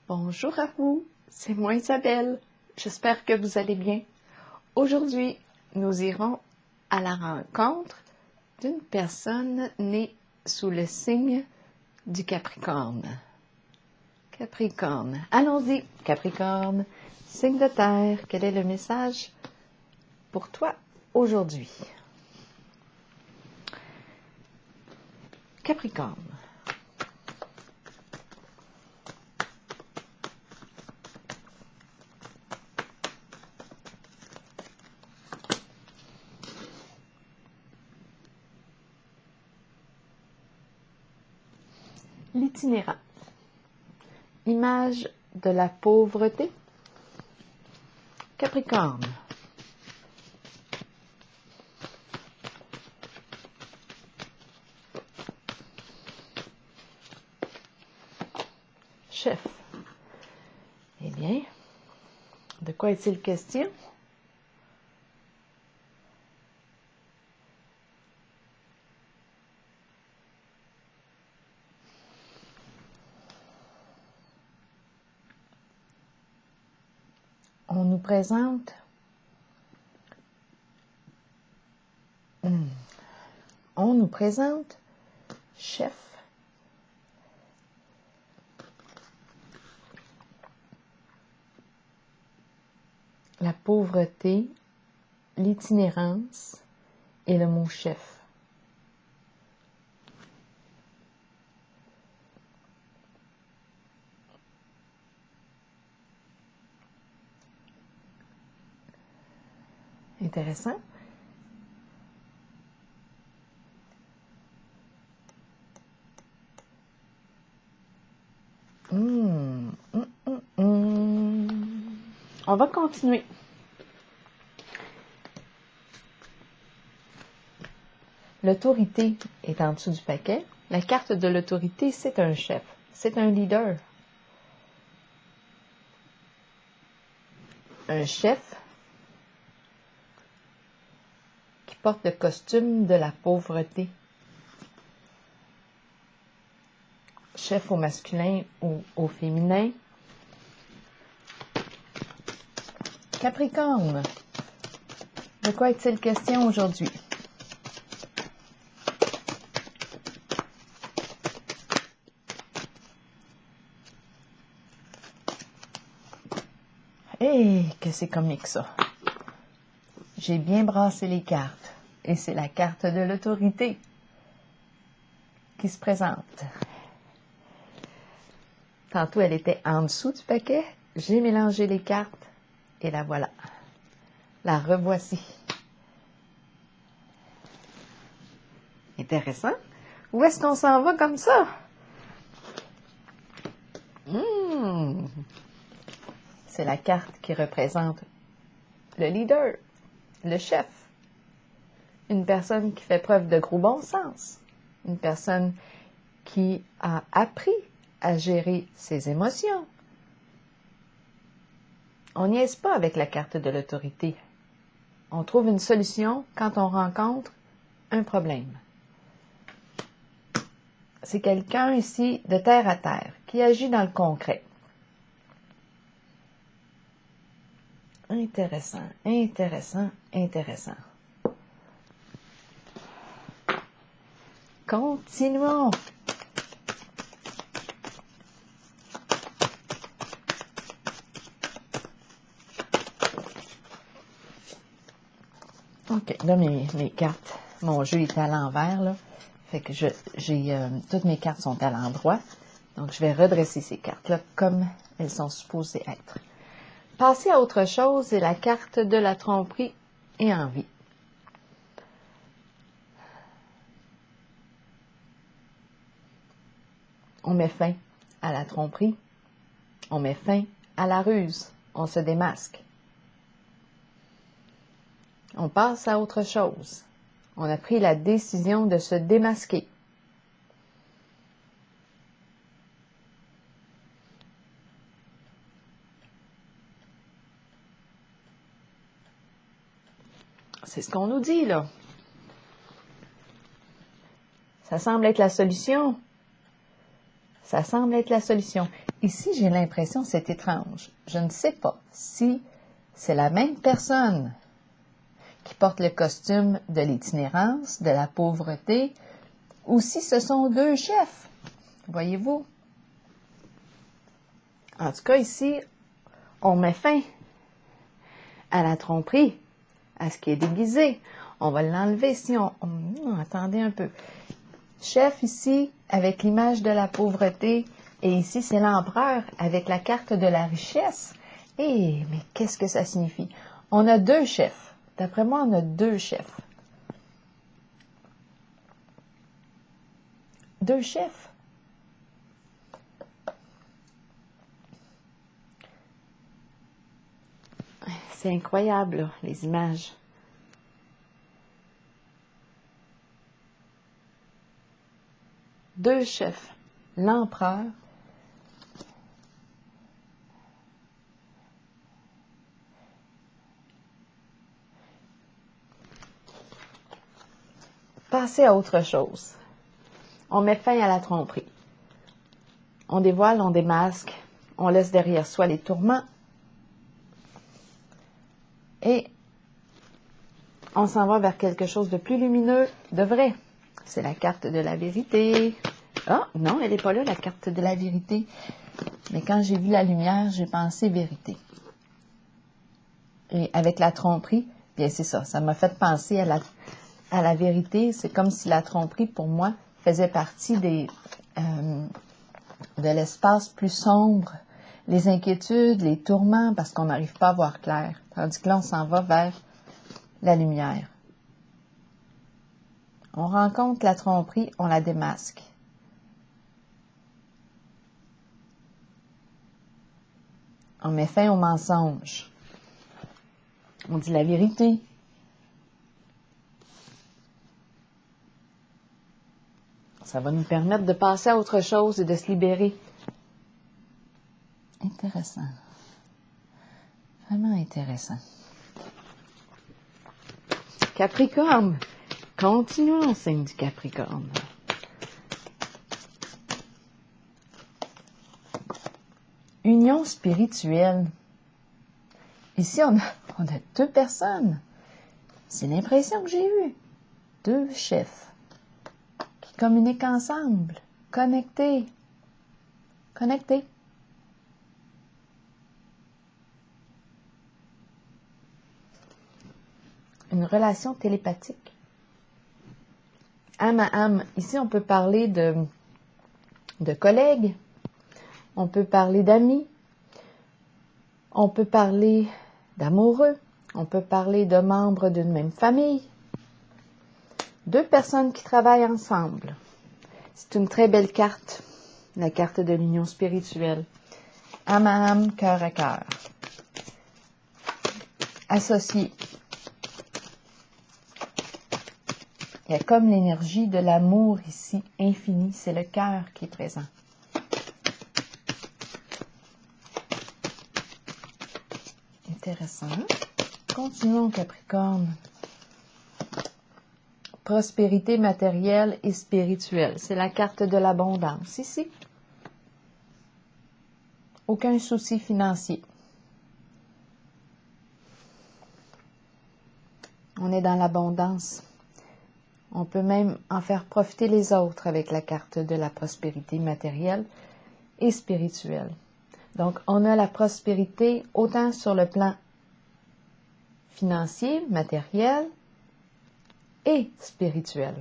Bonjour à vous, c'est moi Isabelle. J'espère que vous allez bien. Aujourd'hui, nous irons à la rencontre d'une personne née sous le signe du Capricorne. Capricorne. Allons-y, Capricorne, signe de terre. Quel est le message pour toi aujourd'hui? Capricorne. L'itinérant. Image de la pauvreté. Capricorne. Chef. Eh bien, de quoi est-il question? On nous présente chef, la pauvreté, l'itinérance et le mot chef. Intéressant. On va continuer. L'autorité est en dessous du paquet. La carte de l'autorité, c'est un chef, c'est un leader. Un chef qui porte le costume de la pauvreté. Chef au masculin ou au féminin. Capricorne, de quoi est-il question aujourd'hui? Que c'est comique ça. J'ai bien brassé les cartes et c'est la carte de l'autorité qui se présente. Tantôt, elle était en dessous du paquet. J'ai mélangé les cartes et la voilà. La revoici. Intéressant. Où est-ce qu'on s'en va comme ça? C'est la carte qui représente le leader, le chef. Une personne qui fait preuve de gros bon sens. Une personne qui a appris à gérer ses émotions. On niaise pas avec la carte de l'autorité. On trouve une solution quand on rencontre un problème. C'est quelqu'un ici de terre à terre qui agit dans le concret. Intéressant, intéressant, intéressant. Continuons. OK, là, mes cartes, mon jeu est à l'envers, là. Fait que toutes mes cartes sont à l'endroit. Donc, je vais redresser ces cartes-là comme elles sont supposées être. Passer à autre chose, c'est la carte de la tromperie et envie. On met fin à la tromperie. On met fin à la ruse. On se démasque. On passe à autre chose. On a pris la décision de se démasquer. C'est ce qu'on nous dit, là. Ça semble être la solution. Ça semble être la solution. Ici, j'ai l'impression que c'est étrange. Je ne sais pas si c'est la même personne qui porte le costume de l'itinérance, de la pauvreté, ou si ce sont deux chefs. Voyez-vous? En tout cas, ici, on met fin à la tromperie, à ce qui est déguisé. On va l'enlever ici. Attendez un peu. Chef ici, avec l'image de la pauvreté, et ici, c'est l'empereur avec la carte de la richesse. Mais qu'est-ce que ça signifie? On a deux chefs. D'après moi, on a deux chefs. Deux chefs. C'est incroyable, là, les images. Deux chefs. L'empereur passer à autre chose. On met fin à la tromperie. On dévoile, on démasque, on laisse derrière soi les tourments et on s'en va vers quelque chose de plus lumineux, de vrai. C'est la carte de la vérité. Ah, non, elle n'est pas là, la carte de la vérité. Mais quand j'ai vu la lumière, j'ai pensé vérité. Et avec la tromperie, bien c'est ça, ça m'a fait penser à la vérité. C'est comme si la tromperie, pour moi, faisait partie de l'espace plus sombre, les inquiétudes, les tourments, parce qu'on n'arrive pas à voir clair. Tandis que là, on s'en va vers la lumière. On rencontre la tromperie, on la démasque. On met fin au mensonge. On dit la vérité. Ça va nous permettre de passer à autre chose et de se libérer. Intéressant. Vraiment intéressant. Capricorne. Continuons, signe du Capricorne. Union spirituelle. Ici, on a deux personnes. C'est l'impression que j'ai eue. Deux chefs qui communiquent ensemble, connectés. Connectés. Une relation télépathique. Âme à âme. Ici, on peut parler de collègues. On peut parler d'amis. On peut parler d'amoureux. On peut parler de membres d'une même famille. Deux personnes qui travaillent ensemble. C'est une très belle carte, la carte de l'union spirituelle. Âme à âme, cœur à cœur. Associés. Il y a comme l'énergie de l'amour ici, infini. C'est le cœur qui est présent. Intéressant. Continuons, Capricorne. Prospérité matérielle et spirituelle. C'est la carte de l'abondance ici. Aucun souci financier. On est dans l'abondance. On peut même en faire profiter les autres avec la carte de la prospérité matérielle et spirituelle. Donc, on a la prospérité autant sur le plan financier, matériel et spirituel.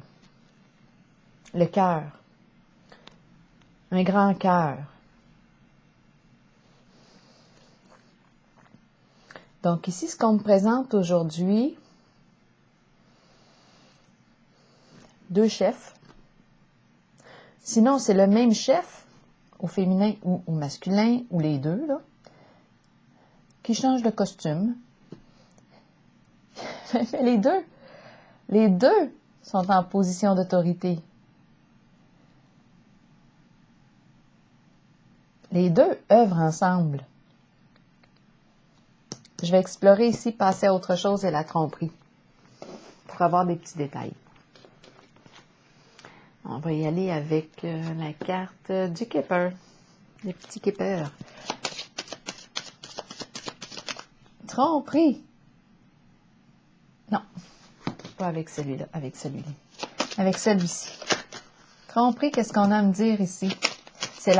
Le cœur. Un grand cœur. Donc, ici, ce qu'on me présente aujourd'hui, deux chefs. Sinon, c'est le même chef, au féminin ou au masculin, ou les deux, là, qui change de costume. Mais les deux sont en position d'autorité. Les deux œuvrent ensemble. Je vais explorer ici, passer à autre chose et la tromperie, pour avoir des petits détails. On va y aller avec la carte du Keeper. Les petits Keepers. Tromperie. Non, pas avec celui-là, avec celui-là. Avec celui-ci. Tromperie, qu'est-ce qu'on a à me dire ici? C'est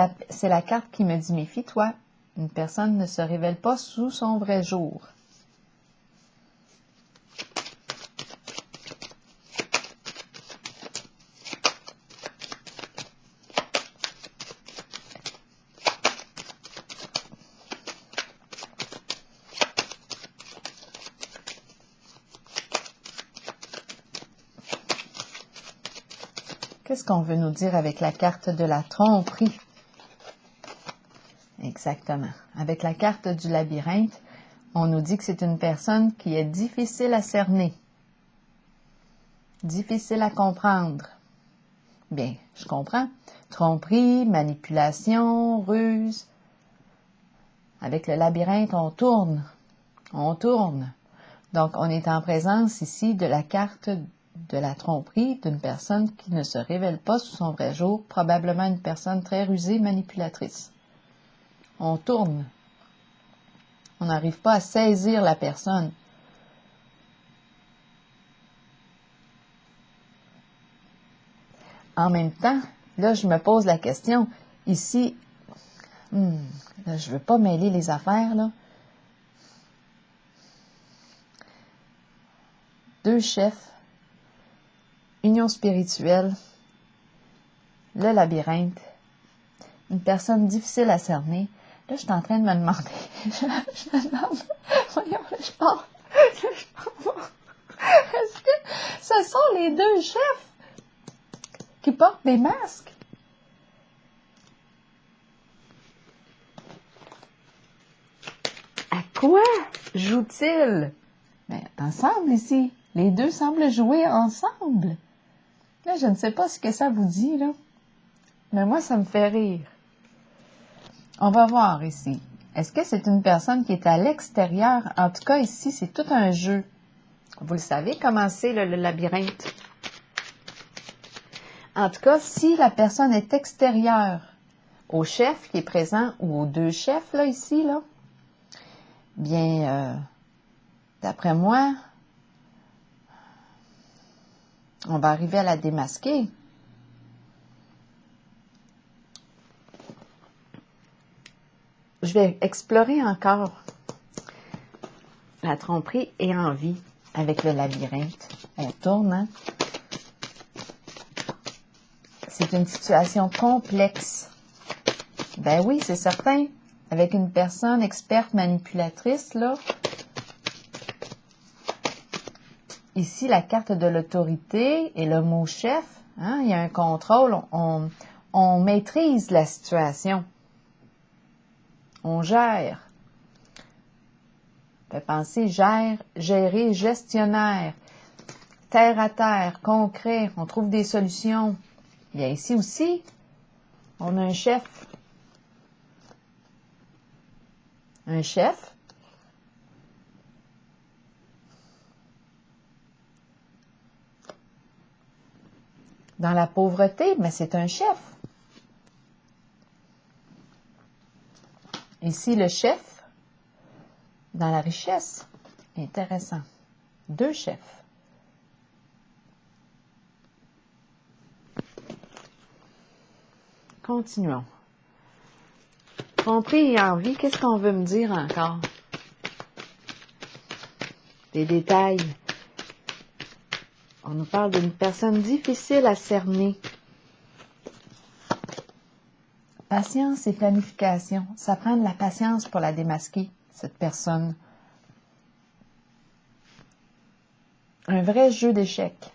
la carte qui me dit, méfie-toi, une personne ne se révèle pas sous son vrai jour. Qu'est-ce qu'on veut nous dire avec la carte de la tromperie? Exactement. Avec la carte du labyrinthe, on nous dit que c'est une personne qui est difficile à cerner, difficile à comprendre. Bien, je comprends. Tromperie, manipulation, ruse. Avec le labyrinthe, on tourne. On tourne. Donc, on est en présence ici de la carte de la tromperie d'une personne qui ne se révèle pas sous son vrai jour, probablement une personne très rusée, manipulatrice. On tourne. On n'arrive pas à saisir la personne. En même temps, là, je me pose la question, ici, là, je ne veux pas mêler les affaires, là. Deux chefs, union spirituelle, le labyrinthe, une personne difficile à cerner. Là, je suis en train de me demander, je me demande, voyons, là, je pars. Est-ce que ce sont les deux chefs qui portent des masques? À quoi jouent-ils? Mais ensemble ici, les deux semblent jouer ensemble. Là, je ne sais pas ce que ça vous dit, là. Mais moi, ça me fait rire. On va voir ici. Est-ce que c'est une personne qui est à l'extérieur? En tout cas, ici, c'est tout un jeu. Vous le savez comment c'est le labyrinthe. En tout cas, si la personne est extérieure au chef qui est présent ou aux deux chefs, là, ici, là, bien, d'après moi, on va arriver à la démasquer. Je vais explorer encore la tromperie et en vie avec le labyrinthe. Elle tourne, hein? C'est une situation complexe. Ben oui, c'est certain. Avec une personne experte manipulatrice, là. Ici, la carte de l'autorité et le mot chef, hein, il y a un contrôle. On maîtrise la situation. On gère. Fait penser gère, gérer, gestionnaire, terre à terre, concret. On trouve des solutions. Il y a ici aussi, on a un chef. Un chef. Dans la pauvreté, mais c'est un chef. Ici, le chef, dans la richesse. Intéressant. Deux chefs. Continuons. Tromperie et envie, qu'est-ce qu'on veut me dire encore? Des détails. On nous parle d'une personne difficile à cerner. Patience et planification. Ça prend de la patience pour la démasquer, cette personne. Un vrai jeu d'échecs.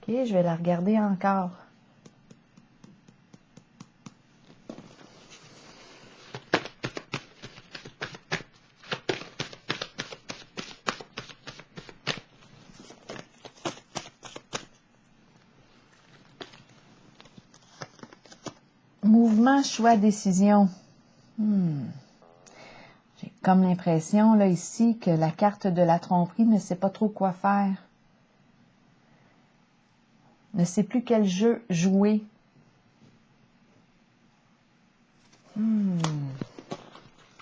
OK, je vais la regarder encore. Mouvement, choix, décision. J'ai comme l'impression, là, ici, que la carte de la tromperie ne sait pas trop quoi faire. ne sait plus quel jeu jouer.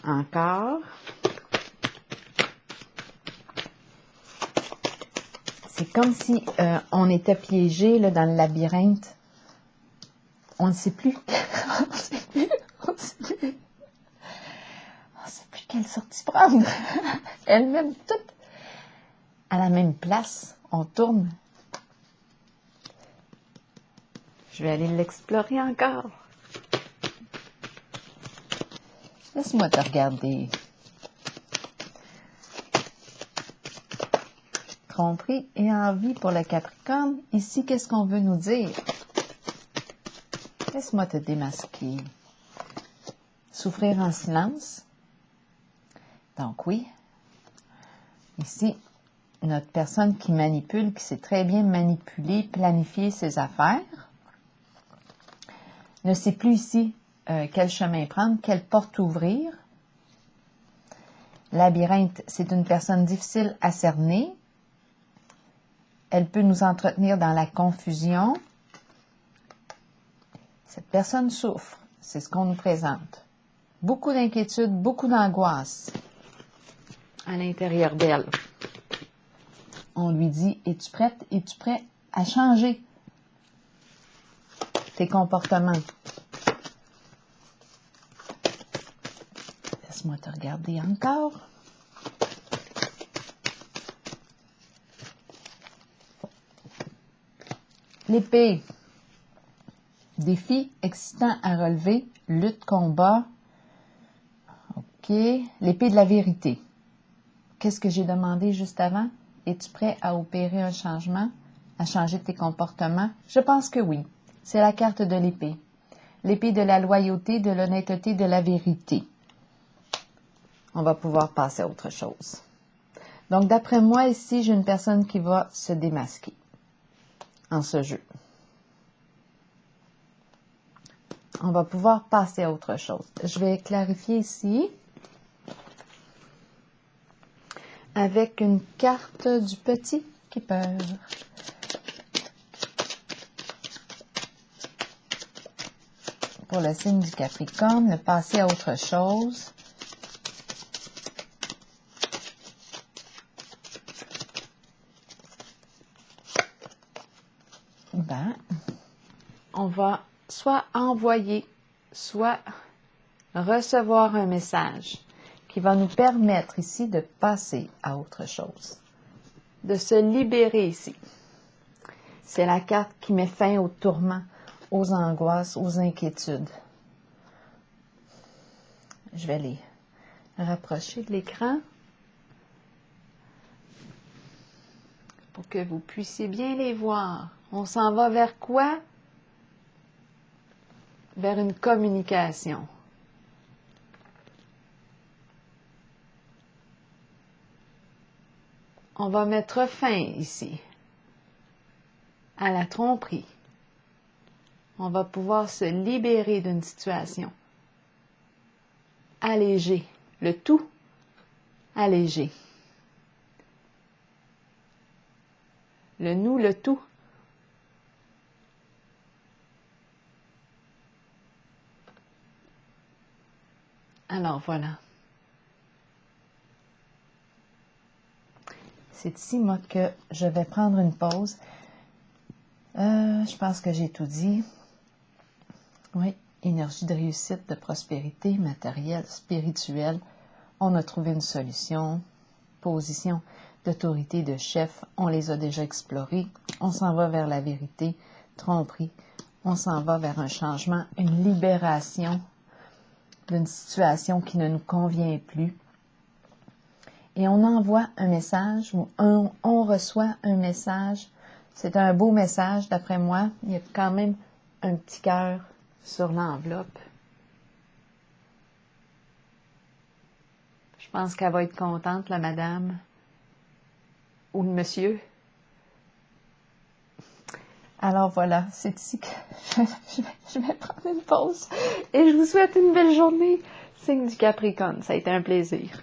Encore. C'est comme si on était piégé là, dans le labyrinthe. On ne sait plus. On ne sait plus. On ne sait plus. On ne sait plus quelle sortie prendre. Elle-même toute à la même place. On tourne. Je vais aller l'explorer encore. Laisse-moi te regarder. Tromperie et envie pour le Capricorne. Ici, qu'est-ce qu'on veut nous dire? Laisse-moi te démasquer. Souffrir en silence. Donc oui, ici, notre personne qui manipule, qui sait très bien manipuler, planifier ses affaires, ne sait plus ici quel chemin prendre, quelle porte ouvrir. Labyrinthe, c'est une personne difficile à cerner. Elle peut nous entretenir dans la confusion. Cette personne souffre, c'est ce qu'on nous présente. Beaucoup d'inquiétude, beaucoup d'angoisse à l'intérieur d'elle. On lui dit, es-tu prête, es-tu prêt à changer tes comportements? Laisse-moi te regarder encore. L'épée. Défi excitant à relever. Lutte, combat. OK. L'épée de la vérité. Qu'est-ce que j'ai demandé juste avant? Es-tu prêt à opérer un changement? À changer tes comportements? Je pense que oui. C'est la carte de l'épée. L'épée de la loyauté, de l'honnêteté, de la vérité. On va pouvoir passer à autre chose. Donc, d'après moi, ici, j'ai une personne qui va se démasquer en ce jeu. On va pouvoir passer à autre chose. Je vais clarifier ici avec une carte du petit qui peur. Pour le signe du Capricorne, le passer à autre chose. Ben, on va soit envoyer, soit recevoir un message qui va nous permettre ici de passer à autre chose, de se libérer ici. C'est la carte qui met fin aux tourments, aux angoisses, aux inquiétudes. Je vais les rapprocher de l'écran pour que vous puissiez bien les voir. On s'en va vers quoi? Vers une communication. On va mettre fin ici à la tromperie. On va pouvoir se libérer d'une situation. Alléger. Le tout, alléger. Le nous, le tout. Alors voilà. C'est ici, moi, que je vais prendre une pause. Je pense que j'ai tout dit. Oui, énergie de réussite, de prospérité, matérielle, spirituelle. On a trouvé une solution. Position d'autorité, de chef, on les a déjà explorées. On s'en va vers la vérité, tromperie. On s'en va vers un changement, une libération d'une situation qui ne nous convient plus. Et on envoie un message, ou on reçoit un message. C'est un beau message, d'après moi. Il y a quand même un petit cœur sur l'enveloppe. Je pense qu'elle va être contente, la madame, ou le monsieur. Alors voilà, c'est ici que je vais prendre une pause. Et je vous souhaite une belle journée, signe du Capricorne. Ça a été un plaisir.